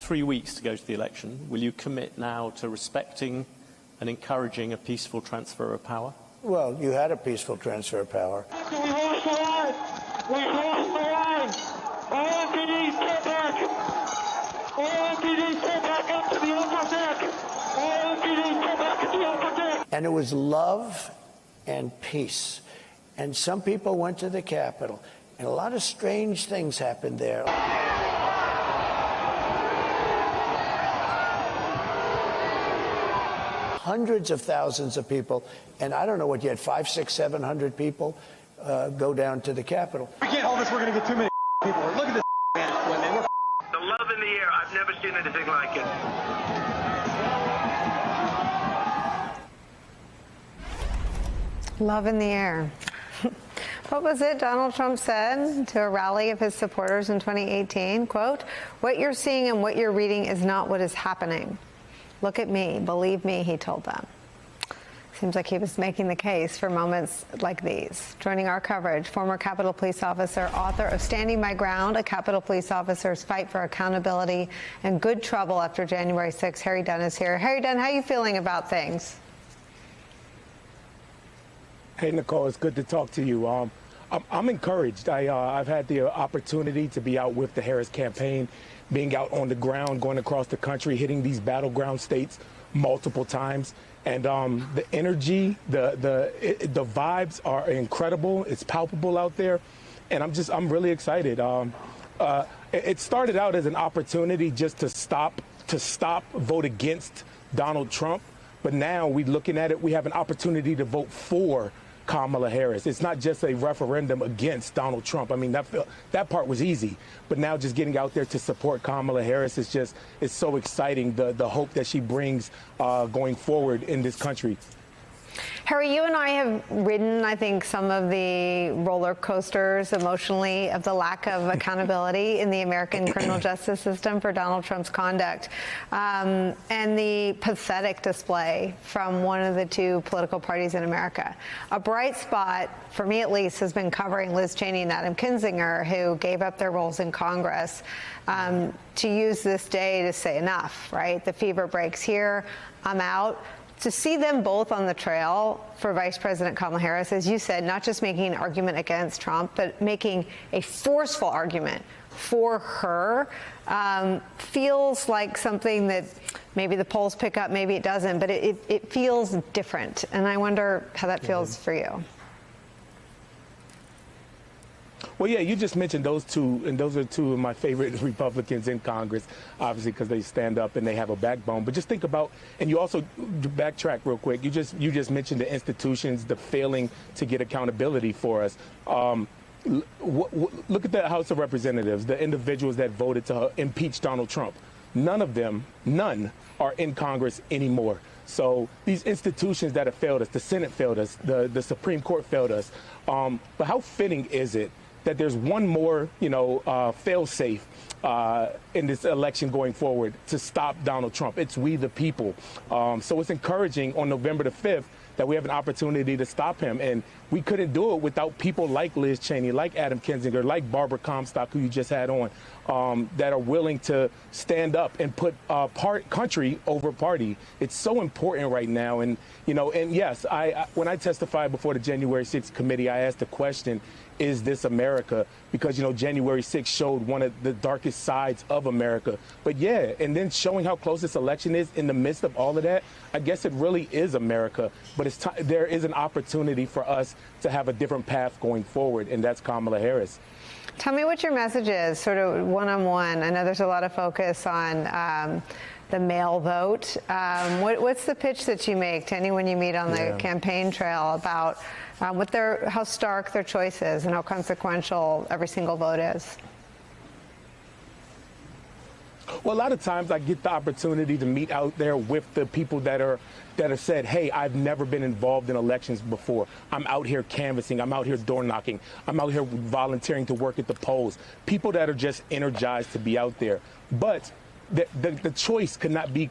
3 weeks to go to the election. Will you commit now to respecting and encouraging a peaceful transfer of power? Well, you had a peaceful transfer of power. We lost the line. We lost the line. All MPDs get back. All MPDs get back up to the upper deck. All MPDs get back to the upper deck. And it was love and peace. And some people went to the Capitol, and a lot of strange things happened there. Hundreds of thousands of people, and I don't know what you had, 500, 600, 700 people go down to the Capitol. We can't hold this. We're going to get too many people. Look at this, man. We're the love in the air. I've never seen anything like it. Love in the air. What was it Donald Trump said to a rally of his supporters in 2018? Quote, "What you're seeing and what you're reading is not what is happening. Look at me, believe me," he told them. Seems like he was making the case for moments like these. Joining our coverage, former Capitol Police officer, author of Standing My Ground, A Capitol Police Officer's Fight for Accountability and Good Trouble After January 6th, Harry Dunn is here. Harry Dunn, how are you feeling about things? Hey, Nicole, it's good to talk to you. I'm encouraged. I've had the opportunity to be out with the Harris campaign, being out on the ground, going across the country, hitting these battleground states multiple times. And the energy, the vibes are incredible. It's palpable out there. And I'm really excited. It started out as an opportunity just to stop, vote against Donald Trump. But now we're looking at it, we have an opportunity to vote for Kamala Harris. It's not just a referendum against Donald Trump. I mean, that part was easy. But now just getting out there to support Kamala Harris is so exciting, the hope that she brings going forward in this country. Harry, you and I have ridden, I think, some of the roller coasters emotionally of the lack of accountability in the American criminal justice system for Donald Trump's conduct, and the pathetic display from one of the two political parties in America. A bright spot, for me at least, has been covering Liz Cheney and Adam Kinzinger, who gave up their roles in Congress to use this day to say enough, right? The fever breaks here, I'm out. To see them both on the trail for Vice President Kamala Harris, as you said, not just making an argument against Trump, but making a forceful argument for her, feels like something that maybe the polls pick up, maybe it doesn't, but it feels different. And I wonder how that feels for you. Well, yeah, you just mentioned those two, and those are two of my favorite Republicans in Congress, obviously because they stand up and they have a backbone. But just think about, and you also backtrack real quick. You just mentioned the institutions, the failing to get accountability for us. Look at the House of Representatives, the individuals that voted to impeach Donald Trump. None are in Congress anymore. So these institutions that have failed us, the Senate failed us, the Supreme Court failed us. But how fitting is it that there's one more, fail-safe in this election going forward to stop Donald Trump? It's we the people. So it's encouraging on November the 5th that we have an opportunity to stop him. And we couldn't do it without people like Liz Cheney, like Adam Kinzinger, like Barbara Comstock, who you just had on, that are willing to stand up and put country over party. It's so important right now. And, and yes, when I testified before the January 6th committee, I asked the question, is this America? Because, January 6th showed one of the darkest sides of America. But yeah, and then showing how close this election is in the midst of all of that, I guess it really is America. But there is an opportunity for us to have a different path going forward, and that's Kamala Harris. Tell me what your message is, sort of one-on-one. I know there's a lot of focus on the mail vote. What's the pitch that you make to anyone you meet on the campaign trail about how stark their choice is and how consequential every single vote is? Well, a lot of times I get the opportunity to meet out there with the people that have said, hey, I've never been involved in elections before. I'm out here canvassing. I'm out here door knocking. I'm out here volunteering to work at the polls. People that are just energized to be out there. But the choice could not be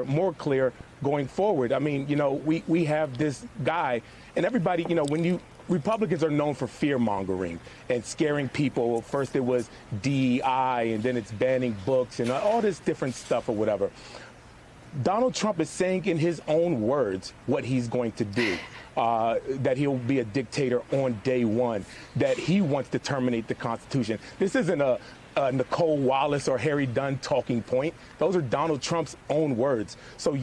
more clear going forward. I mean, we have this guy, and everybody, when you Republicans are known for fear-mongering and scaring people. First it was DEI, and then it's banning books and all this different stuff or whatever. Donald Trump is saying in his own words what he's going to do, that he'll be a dictator on day one, that he wants to terminate the Constitution. This isn't a Nicole Wallace or Harry Dunn talking point. Those are Donald Trump's own words. So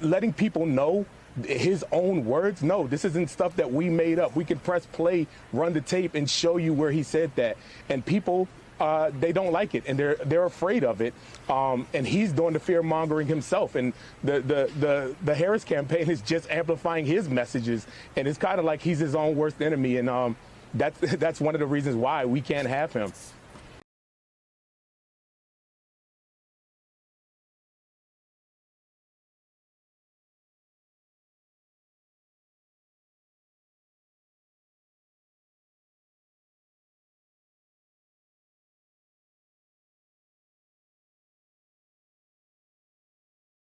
letting people know his own words, no, this isn't stuff that we made up. We can press play, run the tape, and show you where he said that. And people, they don't like it, and they're afraid of it. And he's doing the fear mongering himself. And the Harris campaign is just amplifying his messages, and it's kind of like he's his own worst enemy. And that's one of the reasons why we can't have him.